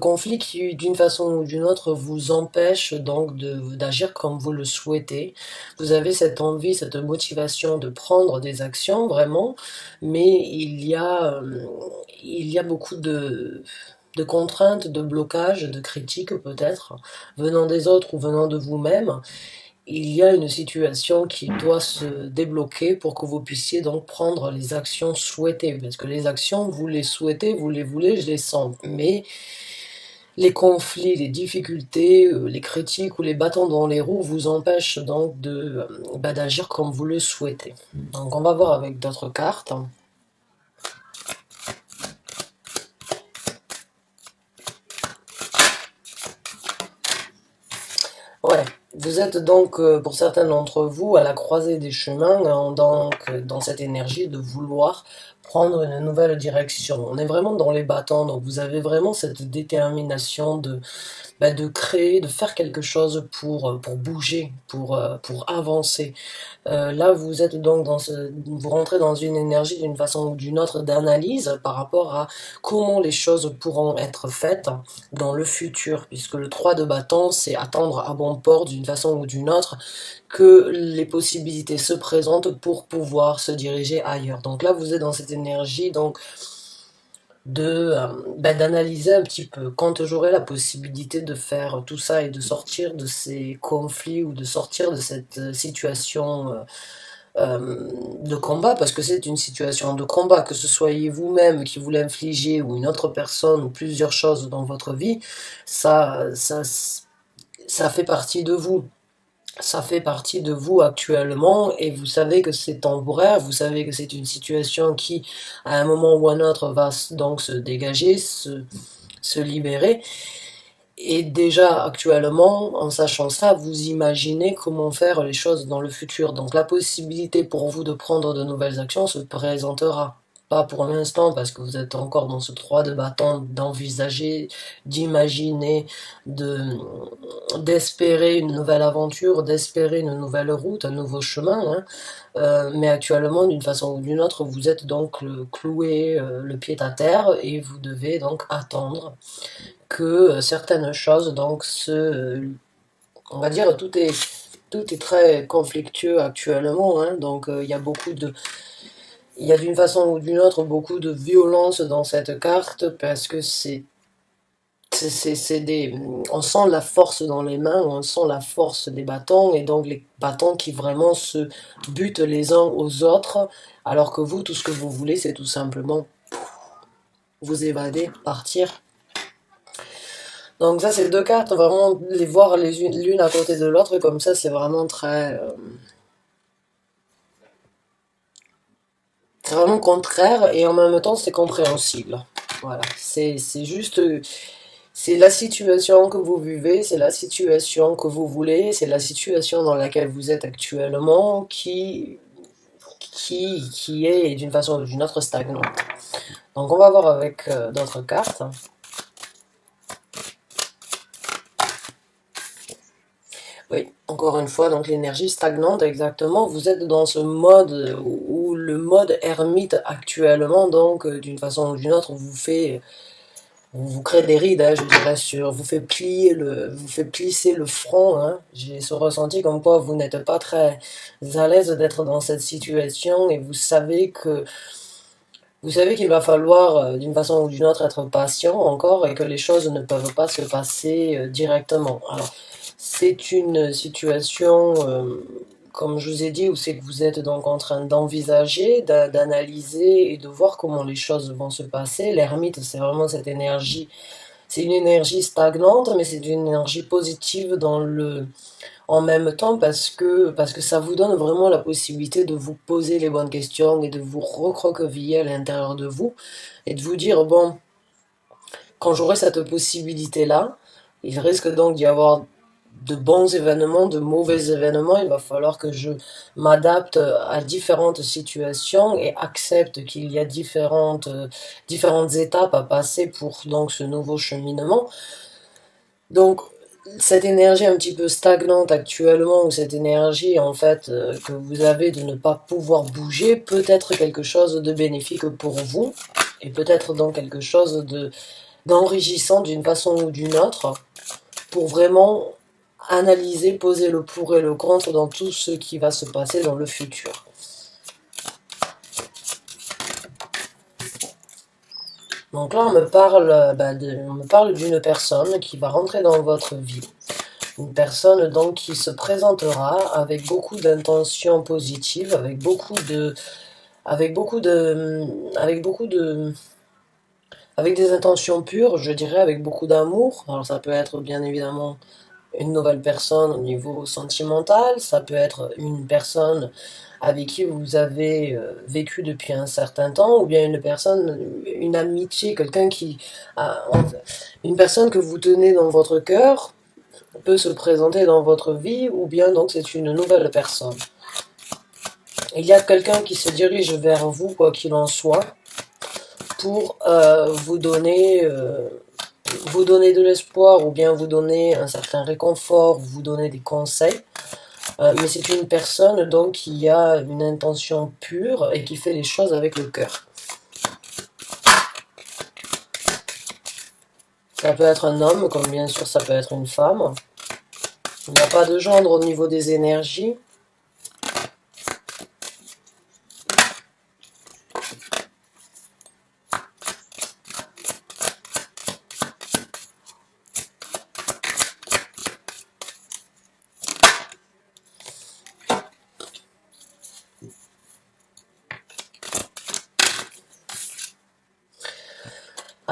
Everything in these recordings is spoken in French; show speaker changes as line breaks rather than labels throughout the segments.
conflit qui, d'une façon ou d'une autre, vous empêche donc d'agir comme vous le souhaitez. Vous avez cette envie, cette motivation de prendre des actions, vraiment, mais il y a beaucoup de contraintes, de blocages, de critiques peut-être, venant des autres ou venant de vous-même. Il y a une situation qui doit se débloquer pour que vous puissiez donc prendre les actions souhaitées. Parce que les actions, vous les souhaitez, vous les voulez, je les sens. Mais les conflits, les difficultés, les critiques ou les bâtons dans les roues vous empêchent donc d'agir comme vous le souhaitez. Donc on va voir avec d'autres cartes. Ouais, vous êtes donc, pour certains d'entre vous, à la croisée des chemins, donc dans cette énergie de vouloir prendre une nouvelle direction. On est vraiment dans les bâtons, donc vous avez vraiment cette détermination de créer, de faire quelque chose pour bouger, pour avancer. Là, vous êtes donc vous rentrez dans une énergie d'une façon ou d'une autre d'analyse par rapport à comment les choses pourront être faites dans le futur, puisque le 3 de bâton, c'est attendre à bon port d'une façon ou d'une autre que les possibilités se présentent pour pouvoir se diriger ailleurs. Donc là, vous êtes dans cette énergie, donc d'analyser un petit peu quand j'aurai la possibilité de faire tout ça et de sortir de ces conflits ou de sortir de cette situation de combat, parce que c'est une situation de combat, que ce soyez vous-même qui vous l'infligez ou une autre personne ou plusieurs choses dans votre vie, ça, ça, ça fait partie de vous. Ça fait partie de vous actuellement et vous savez que c'est temporaire, vous savez que c'est une situation qui, à un moment ou à un autre, va donc se dégager, se libérer. Et déjà actuellement, en sachant ça, vous imaginez comment faire les choses dans le futur. Donc la possibilité pour vous de prendre de nouvelles actions se présentera. Pas pour l'instant, parce que vous êtes encore dans ce 3 de bâton, d'envisager, d'imaginer, de d'espérer une nouvelle aventure, d'espérer une nouvelle route, un nouveau chemin. Hein. Mais actuellement, d'une façon ou d'une autre, vous êtes donc cloué le pied à terre et vous devez donc attendre que certaines choses donc on va dire tout est très conflictueux actuellement, hein, donc il y a d'une façon ou d'une autre beaucoup de violence dans cette carte parce que on sent la force dans les mains, on sent la force des bâtons et donc les bâtons qui vraiment se butent les uns aux autres, alors que vous tout ce que vous voulez c'est tout simplement vous évader, partir. Donc ça, c'est deux cartes, vraiment les voir l'une à côté de l'autre, comme ça, c'est vraiment c'est vraiment contraire, et en même temps, c'est compréhensible. Voilà, c'est juste, c'est la situation que vous vivez, c'est la situation que vous voulez, c'est la situation dans laquelle vous êtes actuellement qui est d'une façon ou d'une autre stagnante. Donc on va voir avec d'autres cartes. Oui, encore une fois, donc l'énergie stagnante, exactement. Vous êtes dans ce mode où le mode ermite actuellement, donc d'une façon ou d'une autre, vous crée des rides, hein, je dirais, vous fait plisser le front. Hein. J'ai ce ressenti comme quoi vous n'êtes pas très à l'aise d'être dans cette situation et vous savez qu'il va falloir d'une façon ou d'une autre être patient encore et que les choses ne peuvent pas se passer directement. Alors, c'est une situation, comme je vous ai dit, où c'est que vous êtes donc en train d'envisager, d'analyser et de voir comment les choses vont se passer. L'ermite, c'est vraiment cette énergie, c'est une énergie stagnante, mais c'est une énergie positive en même temps parce que ça vous donne vraiment la possibilité de vous poser les bonnes questions et de vous recroqueviller à l'intérieur de vous et de vous dire, bon, quand j'aurai cette possibilité-là, il risque donc d'y avoir de bons événements, de mauvais événements, il va falloir que je m'adapte à différentes situations et accepte qu'il y a différentes étapes à passer pour donc ce nouveau cheminement. Donc, cette énergie un petit peu stagnante actuellement, ou cette énergie en fait que vous avez de ne pas pouvoir bouger, peut être quelque chose de bénéfique pour vous, et peut-être donc quelque chose d'enrichissant d'une façon ou d'une autre pour vraiment analyser, poser le pour et le contre dans tout ce qui va se passer dans le futur. Donc là, on me parle d'une personne qui va rentrer dans votre vie. Une personne donc qui se présentera avec beaucoup d'intentions positives, avec beaucoup de, avec beaucoup de, avec des intentions pures, je dirais, avec beaucoup d'amour. Alors ça peut être bien évidemment une nouvelle personne au niveau sentimental, ça peut être une personne avec qui vous avez vécu depuis un certain temps, ou bien une personne, une amitié, une personne que vous tenez dans votre cœur peut se présenter dans votre vie, ou bien donc c'est une nouvelle personne. Il y a quelqu'un qui se dirige vers vous, quoi qu'il en soit, pour vous donner de l'espoir, ou bien vous donner un certain réconfort, vous donner des conseils. Mais c'est une personne donc qui a une intention pure et qui fait les choses avec le cœur. Ça peut être un homme, comme bien sûr ça peut être une femme. Il n'y a pas de gendre au niveau des énergies.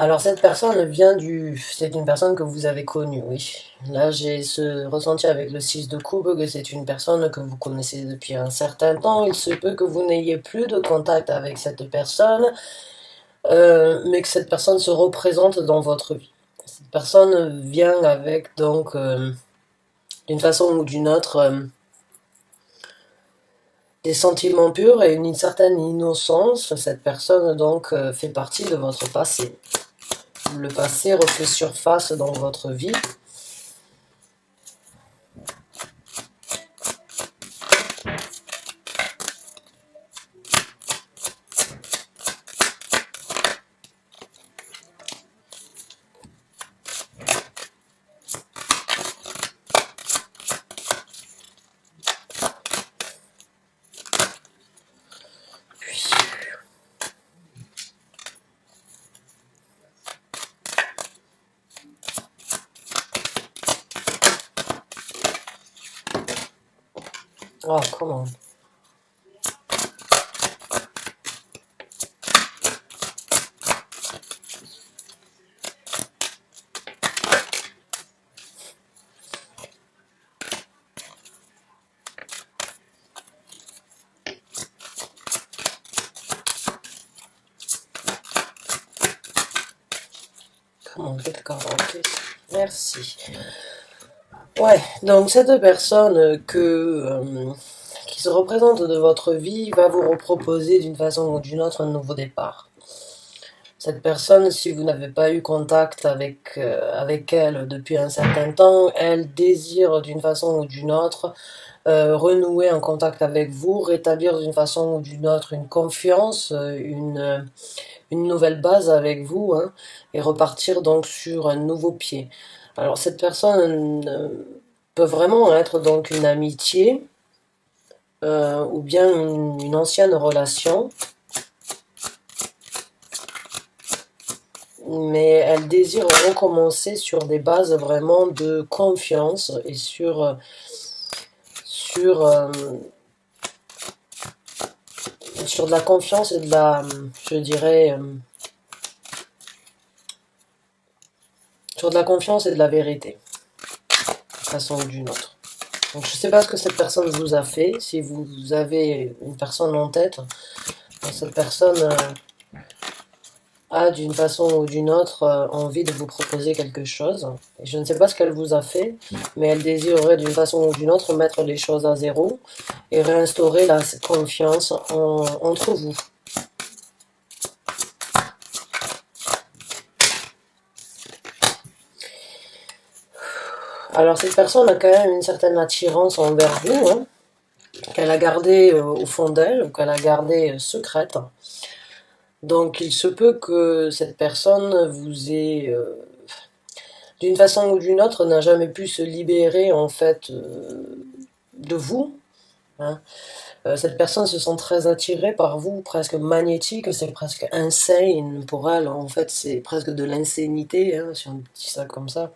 Alors cette personne c'est une personne que vous avez connue, oui. Là j'ai ce ressenti avec le 6 de coupe que c'est une personne que vous connaissez depuis un certain temps. Il se peut que vous n'ayez plus de contact avec cette personne, mais que cette personne se représente dans votre vie. Cette personne vient avec donc d'une façon ou d'une autre des sentiments purs et une certaine innocence. Cette personne donc fait partie de votre passé. Le passé refait surface dans votre vie. Oh, come on. Comment quelle carte? Merci. Ouais, donc cette personne qui se représente de votre vie va vous proposer d'une façon ou d'une autre un nouveau départ. Cette personne, si vous n'avez pas eu contact avec elle depuis un certain temps, elle désire d'une façon ou d'une autre renouer un contact avec vous, rétablir d'une façon ou d'une autre une confiance, une nouvelle base avec vous, hein, et repartir donc sur un nouveau pied. Alors cette personne peut vraiment être donc une amitié ou bien une ancienne relation, mais elle désire recommencer sur des bases vraiment de confiance et sur de la confiance et de la, je dirais, sur de la confiance et de la vérité, d'une façon ou d'une autre. Donc je ne sais pas ce que cette personne vous a fait, si vous avez une personne en tête, cette personne a d'une façon ou d'une autre envie de vous proposer quelque chose. Et je ne sais pas ce qu'elle vous a fait, mais elle désirerait d'une façon ou d'une autre mettre les choses à zéro et réinstaurer la confiance entre vous. Alors cette personne a quand même une certaine attirance envers vous, hein, qu'elle a gardée au fond d'elle, ou qu'elle a gardée secrète. Donc il se peut que cette personne vous ait, d'une façon ou d'une autre, n'a jamais pu se libérer en fait de vous, hein. Cette personne se sent très attirée par vous, presque magnétique, c'est presque insane pour elle, en fait c'est presque de l'insanité, hein, si on dit ça comme ça.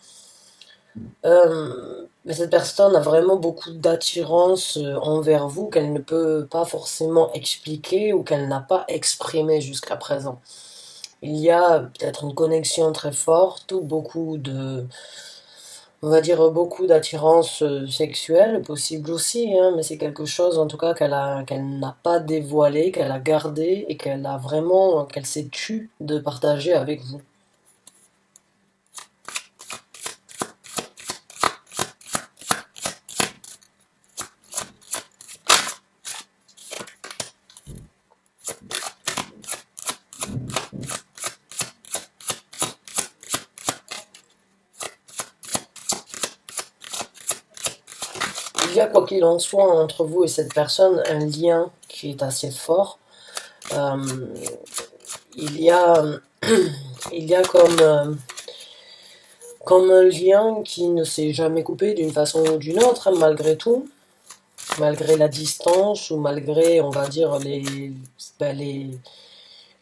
Mais cette personne a vraiment beaucoup d'attirance envers vous qu'elle ne peut pas forcément expliquer ou qu'elle n'a pas exprimé jusqu'à présent. Il y a peut-être une connexion très forte ou beaucoup de, on va dire beaucoup d'attirance sexuelle, possible aussi, hein, mais c'est quelque chose en tout cas qu'elle n'a pas dévoilé, qu'elle a gardé et qu'elle a vraiment, qu'elle s'est tue de partager avec vous. Il y a quoi qu'il en soit entre vous et cette personne un lien qui est assez fort. Euh, il y a, il y a comme un lien qui ne s'est jamais coupé d'une façon ou d'une autre, hein, malgré tout, malgré la distance ou malgré, on va dire, ben,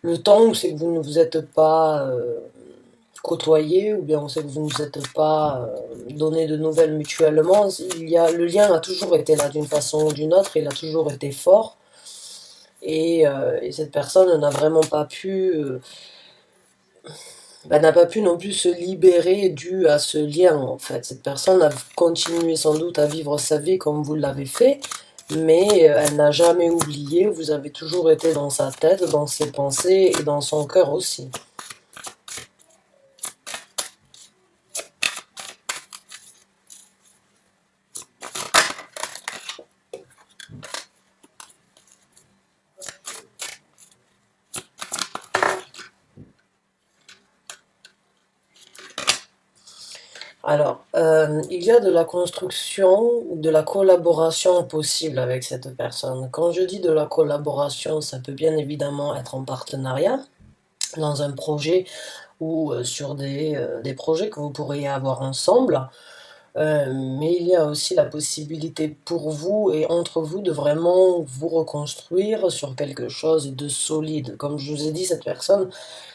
le temps où c'est que vous ne vous êtes pas côtoyé ou bien on sait que vous ne vous êtes pas donné de nouvelles mutuellement. Le lien a toujours été là d'une façon ou d'une autre, il a toujours été fort et cette personne n'a vraiment pas pu n'a pas pu non plus se libérer dû à ce lien en fait. Cette personne a continué sans doute à vivre sa vie comme vous l'avez fait, mais elle n'a jamais oublié, vous avez toujours été dans sa tête, dans ses pensées et dans son cœur aussi. Alors, il y a de la construction, de la collaboration possible avec cette personne. Quand je dis de la collaboration, ça peut bien évidemment être en partenariat, dans un projet ou sur des projets que vous pourriez avoir ensemble. Mais il y a aussi la possibilité pour vous et entre vous de vraiment vous reconstruire sur quelque chose de solide. Comme je vous ai dit, cette personne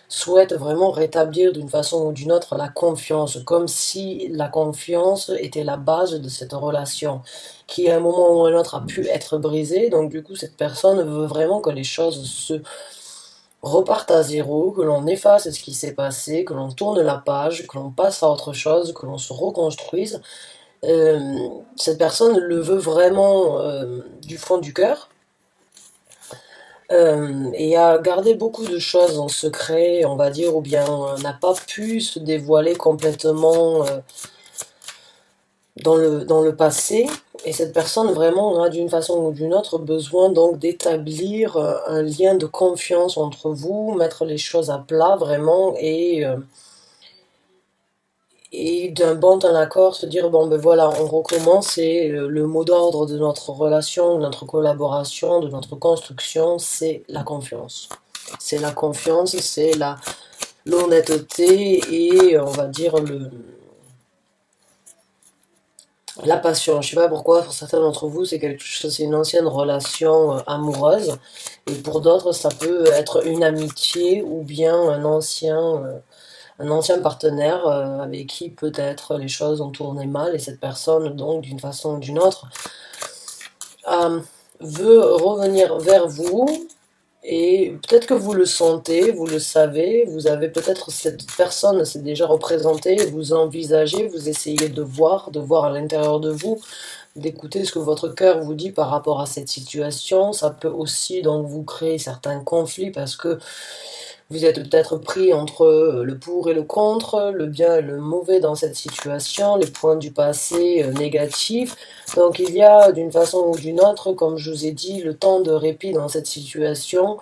souhaite vraiment rétablir d'une façon ou d'une autre la confiance, comme si la confiance était la base de cette relation, qui à un moment ou à un autre a pu être brisée. Donc du coup, cette personne veut vraiment que les choses se repartent à zéro, que l'on efface ce qui s'est passé, que l'on tourne la page, que l'on passe à autre chose, que l'on se reconstruise. Euh, cette personne le veut vraiment du fond du cœur et a gardé beaucoup de choses en secret, on va dire, ou bien n'a pas pu se dévoiler complètement dans le passé. Et cette personne vraiment a d'une façon ou d'une autre besoin donc d'établir un lien de confiance entre vous, mettre les choses à plat vraiment et d'un bon en accord se dire bon ben voilà on recommence et le mot d'ordre de notre relation, de notre collaboration, de notre construction c'est la confiance. C'est la confiance, c'est l'honnêteté et on va dire la passion. Je sais pas pourquoi pour certains d'entre vous c'est quelque chose, c'est une ancienne relation amoureuse et pour d'autres ça peut être une amitié ou bien un ancien partenaire avec qui peut-être les choses ont tourné mal et cette personne donc d'une façon ou d'une autre euh, veut revenir vers vous et peut-être que vous le sentez, vous le savez, vous avez peut-être cette personne s'est déjà représentée, vous envisagez, vous essayez de voir à l'intérieur de vous, d'écouter ce que votre cœur vous dit par rapport à cette situation. Ça peut aussi donc vous créer certains conflits parce que vous êtes peut-être pris entre le pour et le contre, le bien et le mauvais dans cette situation, les points du passé négatifs. Donc il y a d'une façon ou d'une autre, comme je vous ai dit, le temps de répit dans cette situation,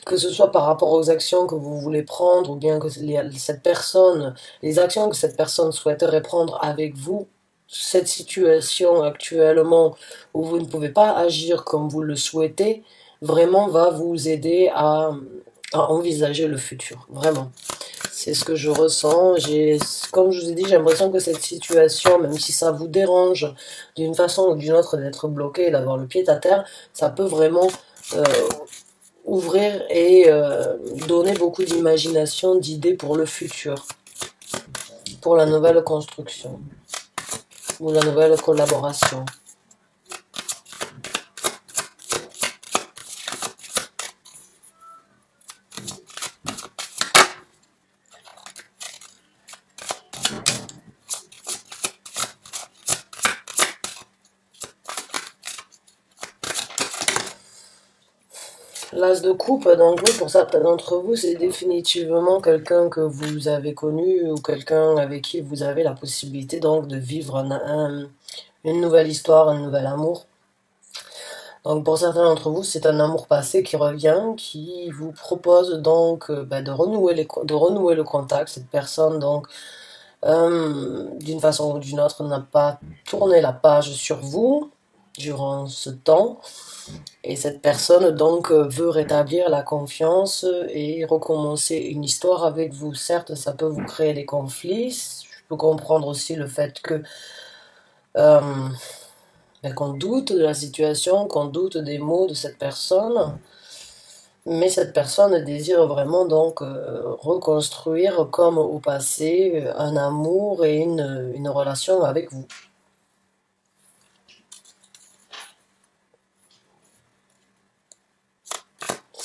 que ce soit par rapport aux actions que vous voulez prendre ou bien que cette personne, les actions que cette personne souhaiterait prendre avec vous. Cette situation actuellement où vous ne pouvez pas agir comme vous le souhaitez, vraiment va vous aider à envisager le futur, vraiment. C'est ce que je ressens. Comme je vous ai dit, j'ai l'impression que cette situation, même si ça vous dérange d'une façon ou d'une autre d'être bloqué, d'avoir le pied à terre, ça peut vraiment euh, ouvrir et donner beaucoup d'imagination, d'idées pour le futur, pour la nouvelle construction ou la nouvelle collaboration. L'as de coupe, donc oui, pour certains d'entre vous, c'est définitivement quelqu'un que vous avez connu ou quelqu'un avec qui vous avez la possibilité donc de vivre une nouvelle histoire, un nouvel amour. Donc pour certains d'entre vous, c'est un amour passé qui revient, qui vous propose donc de renouer le contact. Cette personne donc d'une façon ou d'une autre n'a pas tourné la page sur vous durant ce temps. Et cette personne donc veut rétablir la confiance et recommencer une histoire avec vous. Certes, ça peut vous créer des conflits. Je peux comprendre aussi le fait que euh, qu'on doute de la situation, qu'on doute des mots de cette personne. Mais cette personne désire vraiment donc reconstruire comme au passé un amour et une relation avec vous.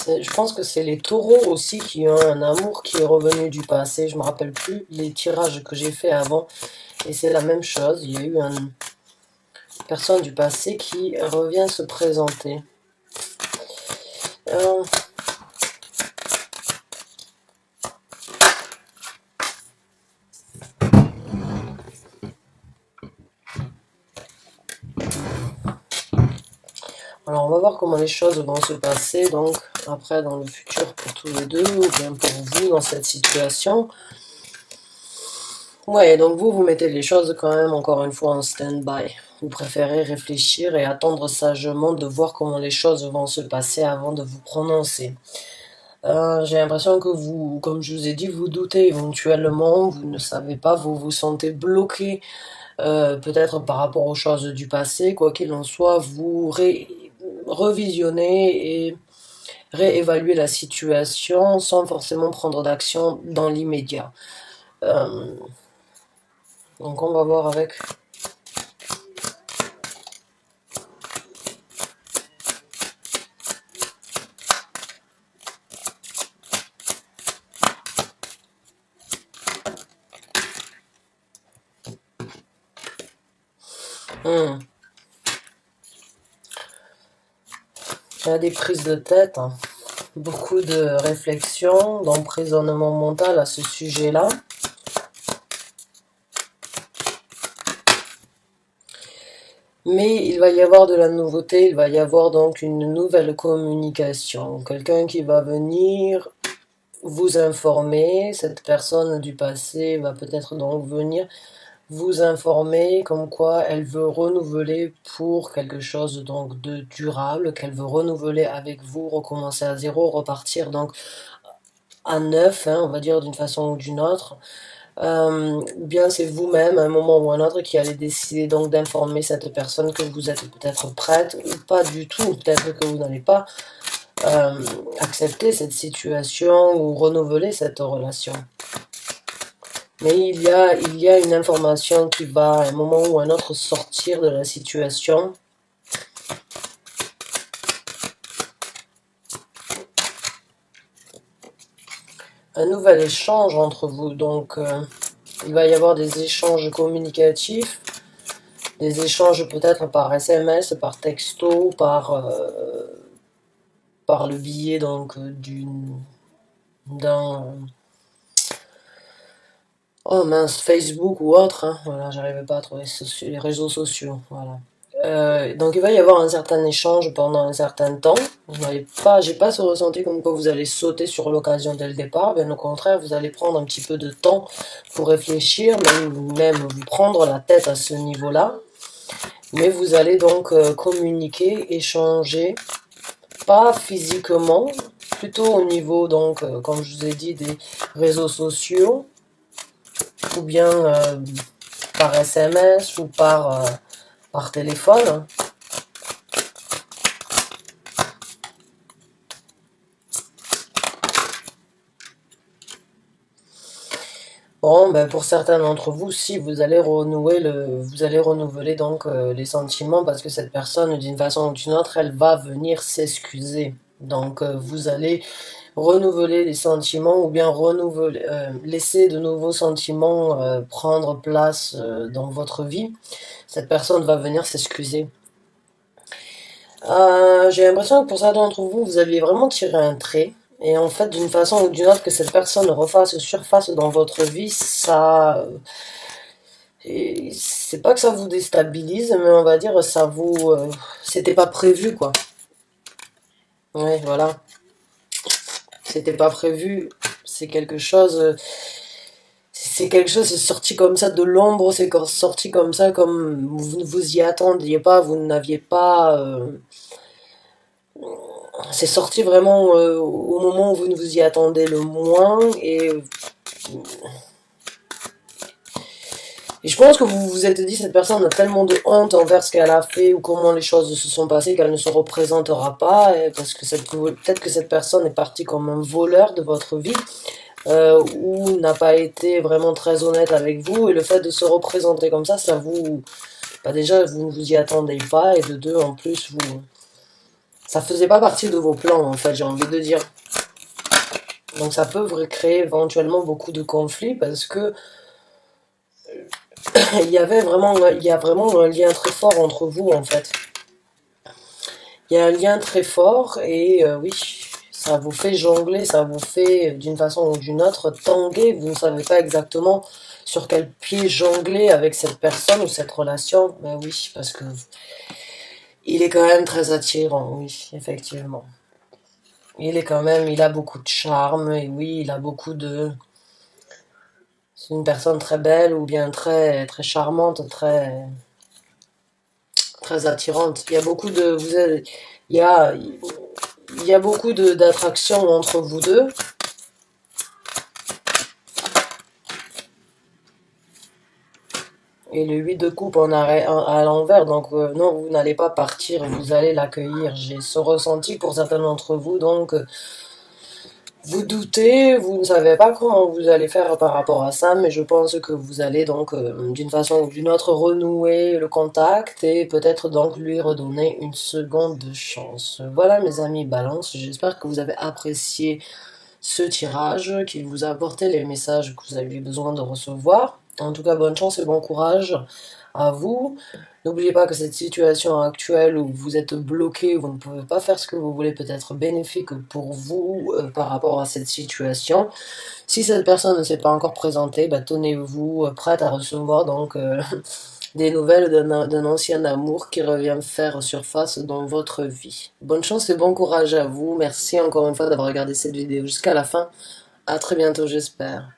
Je pense que c'est les taureaux aussi qui ont un amour qui est revenu du passé. Je me rappelle plus les tirages que j'ai fait avant. Et c'est la même chose. Il y a eu une personne du passé qui revient se présenter. Euh, alors on va voir comment les choses vont se passer. Donc après dans le futur pour tous les deux ou bien pour vous dans cette situation. Ouais, donc vous mettez les choses quand même encore une fois en stand-by. Vous préférez réfléchir et attendre sagement de voir comment les choses vont se passer avant de vous prononcer. J'ai l'impression que vous, comme je vous ai dit, vous doutez éventuellement, vous ne savez pas, vous vous sentez bloqué, peut-être par rapport aux choses du passé. Quoi qu'il en soit, vous revisionnez et réévaluez la situation sans forcément prendre d'action dans l'immédiat. Euh, donc on va voir avec. Hmm. Il y a des prises de tête, hein. Beaucoup de réflexions, d'emprisonnement mental à ce sujet-là. Mais il va y avoir de la nouveauté, il va y avoir donc une nouvelle communication. Quelqu'un qui va venir vous informer, cette personne du passé va peut-être donc venir vous informer comme quoi elle veut renouveler pour quelque chose donc de durable, qu'elle veut renouveler avec vous, recommencer à zéro, repartir donc à neuf, hein, on va dire d'une façon ou d'une autre. Ou bien c'est vous-même, à un moment ou un autre, qui allez décider donc d'informer cette personne que vous êtes peut-être prête ou pas du tout. Peut-être que vous n'allez pas accepter cette situation ou renouveler cette relation. Mais il y a une information qui va à un moment ou un autre sortir de la situation. Un nouvel échange entre vous. Donc, il va y avoir des échanges communicatifs, des échanges peut-être par SMS, par texto, par le biais donc d'un oh mince, Facebook ou autre, hein. Voilà, j'arrivais pas à trouver les réseaux sociaux, voilà. Donc il va y avoir un certain échange pendant un certain temps. J'ai pas ce ressenti comme quoi vous allez sauter sur l'occasion dès le départ. Bien au contraire, vous allez prendre un petit peu de temps pour réfléchir, même vous prendre la tête à ce niveau-là. Mais vous allez donc communiquer, échanger, pas physiquement, plutôt au niveau, donc, comme je vous ai dit, des réseaux sociaux, ou bien par SMS ou par téléphone. Bon, ben pour certains d'entre vous, si vous allez vous allez renouveler donc les sentiments parce que cette personne, d'une façon ou d'une autre, elle va venir s'excuser. Donc vous allez renouveler les sentiments ou bien laisser de nouveaux sentiments prendre place dans votre vie. Cette personne va venir s'excuser. J'ai l'impression que pour certains d'entre vous, vous aviez vraiment tiré un trait. Et en fait, d'une façon ou d'une autre, que cette personne refasse surface dans votre vie, c'est pas que ça vous déstabilise, mais on va dire ça vous, c'était pas prévu quoi. Ouais, voilà, c'était pas prévu. C'est quelque chose, c'est sorti comme ça de l'ombre, sorti comme ça, comme vous ne vous y attendiez pas, vous n'aviez pas. C'est sorti vraiment au moment où vous ne vous y attendez le moins et je pense que vous vous êtes dit cette personne a tellement de honte envers ce qu'elle a fait ou comment les choses se sont passées qu'elle ne se représentera pas parce que peut-être que cette personne est partie comme un voleur de votre vie ou n'a pas été vraiment très honnête avec vous et le fait de se représenter comme ça vous... Bah déjà vous ne vous y attendez pas et de deux en plus ça faisait pas partie de vos plans en fait j'ai envie de dire. Donc ça peut créer éventuellement beaucoup de conflits parce que il y a vraiment un lien très fort entre vous en fait. Il y a un lien très fort et oui, ça vous fait jongler, ça vous fait d'une façon ou d'une autre tanguer. Vous ne savez pas exactement sur quel pied jongler avec cette personne ou cette relation. Mais oui, parce que il est quand même très attirant, oui, effectivement. Il a beaucoup de charme et oui, il a beaucoup de... C'est une personne très belle ou bien très, très charmante, très attirante. Il y a, il y a beaucoup d'attraction entre vous deux. Et le 8 de coupe à l'envers, donc non, vous n'allez pas partir, vous allez l'accueillir. J'ai ce ressenti pour certains d'entre vous, donc vous doutez, vous ne savez pas comment vous allez faire par rapport à ça, mais je pense que vous allez donc d'une façon ou d'une autre renouer le contact et peut-être donc lui redonner une seconde chance. Voilà mes amis Balance, j'espère que vous avez apprécié ce tirage, qu'il vous a apporté les messages que vous avez eu besoin de recevoir. En tout cas, bonne chance et bon courage à vous. N'oubliez pas que cette situation actuelle où vous êtes bloqué, vous ne pouvez pas faire ce que vous voulez, peut être bénéfique pour vous par rapport à cette situation. Si cette personne ne s'est pas encore présentée, bah, tenez-vous prête à recevoir donc des nouvelles d'un ancien amour qui revient faire surface dans votre vie. Bonne chance et bon courage à vous. Merci encore une fois d'avoir regardé cette vidéo jusqu'à la fin. À très bientôt, j'espère.